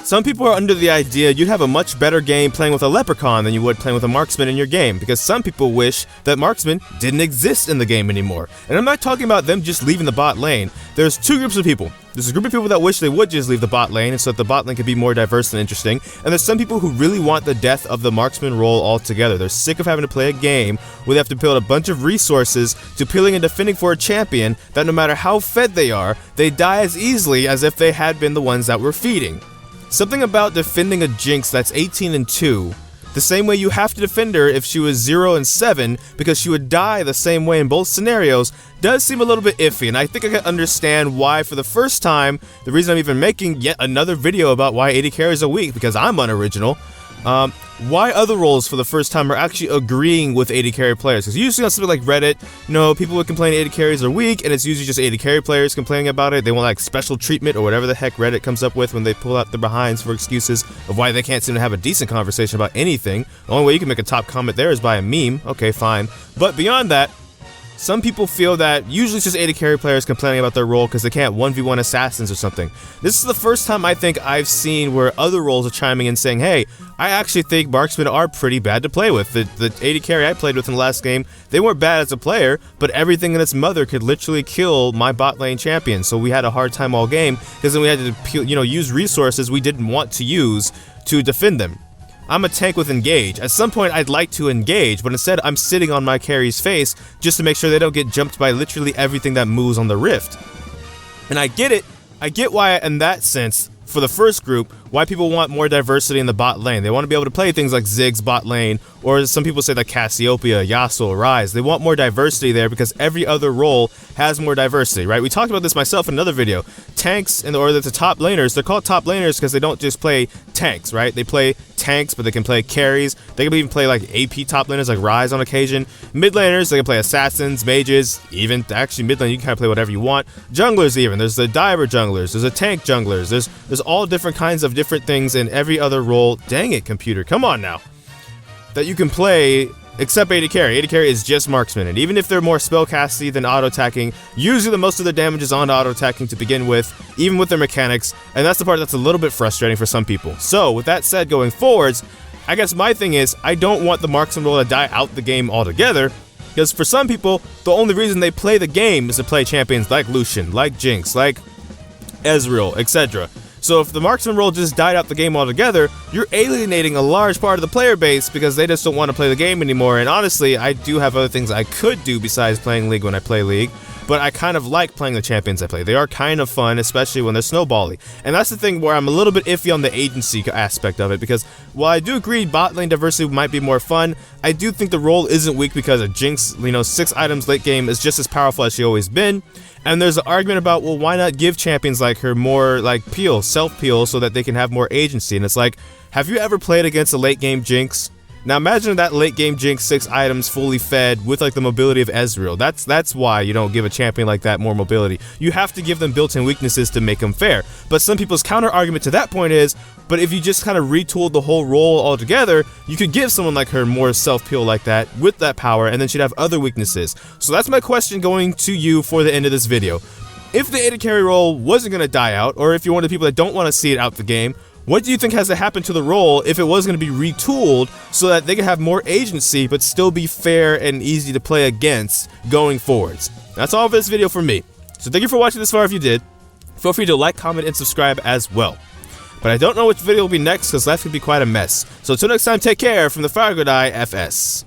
Some people are under the idea you'd have a much better game playing with a leprechaun than you would playing with a marksman in your game, because some people wish that marksman didn't exist in the game anymore. And I'm not talking about them just leaving the bot lane. There's two groups of people. There's a group of people that wish they would just leave the bot lane so that the bot lane could be more diverse and interesting, and there's some people who really want the death of the marksman role altogether. They're sick of having to play a game where they have to build a bunch of resources to peeling and defending for a champion that no matter how fed they are, they die as easily as if they had been the ones that were feeding. Something about defending a Jinx that's 18-2, the same way you have to defend her if she was 0-7, because she would die the same way in both scenarios, does seem a little bit iffy, and I think I can understand why for the first time, the reason I'm even making yet another video about why AD carries are weak, because I'm unoriginal, why other roles for the first time are actually agreeing with AD carry players. Because usually on something like Reddit, you know, people would complain AD carries are weak, and it's usually just AD carry players complaining about it. They want like special treatment or whatever the heck Reddit comes up with when they pull out their behinds for excuses of why they can't seem to have a decent conversation about anything. The only way you can make a top comment there is by a meme. Okay, fine. But beyond that, some people feel that usually it's just AD carry players complaining about their role because they can't 1v1 assassins or something. This is the first time I think I've seen where other roles are chiming in saying, hey, I actually think marksmen are pretty bad to play with. The AD carry I played with in the last game, they weren't bad as a player, but everything in its mother could literally kill my bot lane champion. So we had a hard time all game because then we had to, you know, use resources we didn't want to use to defend them. I'm a tank with engage. At some point I'd like to engage, but instead I'm sitting on my carry's face just to make sure they don't get jumped by literally everything that moves on the rift. And I get it. I get why in that sense, for the first group, why people want more diversity in the bot lane. They want to be able to play things like Ziggs bot lane, or some people say like Cassiopeia, Yasuo, Ryze. They want more diversity there because every other role has more diversity, right? We talked about this myself in another video. Tanks, or the top laners, they're called top laners because they don't just play tanks, right? They play tanks, but they can play carries. They can even play like AP top laners like Ryze on occasion. Mid laners, they can play assassins, mages, even actually mid lane you can kind of play whatever you want. Junglers even, there's the diver junglers, there's a tank junglers, there's all different kinds of different things in every other role. Dang it, computer, come on now. That you can play except AD carry. AD carry is just marksman, and even if they're more spellcasty than auto-attacking, usually the most of their damage is on auto-attacking to begin with, even with their mechanics, and that's the part that's a little bit frustrating for some people. So, with that said, going forwards, I guess my thing is, I don't want the marksman role to die out the game altogether, because for some people, the only reason they play the game is to play champions like Lucian, like Jinx, like Ezreal, etc. So if the marksman role just died out the game altogether, you're alienating a large part of the player base because they just don't want to play the game anymore. And honestly, I do have other things I could do besides playing League when I play League, but I kind of like playing the champions I play. They are kind of fun, especially when they're snowbally. And that's the thing where I'm a little bit iffy on the agency aspect of it, because while I do agree bot lane diversity might be more fun, I do think the role isn't weak because a Jinx, 6 items late game is just as powerful as she always been. And there's an argument about, well, why not give champions like her more like self-peel so that they can have more agency? And it's like, have you ever played against a late game Jinx? Now imagine that late game Jinx 6 items fully fed with like the mobility of Ezreal. That's why you don't give a champion like that more mobility. You have to give them built-in weaknesses to make them fair. But some people's counter argument to that point is, but if you just kind of retooled the whole role altogether, you could give someone like her more self-peel like that with that power, and then she'd have other weaknesses. So that's my question going to you for the end of this video. If the AD carry role wasn't going to die out, or if you're one of the people that don't want to see it out the game, what do you think has to happen to the role if it was going to be retooled so that they can have more agency but still be fair and easy to play against going forwards? That's all for this video from me. So thank you for watching this far if you did. Feel free to like, comment, and subscribe as well. But I don't know which video will be next because life could be quite a mess. So until next time, take care from the Fire Good Eye FS.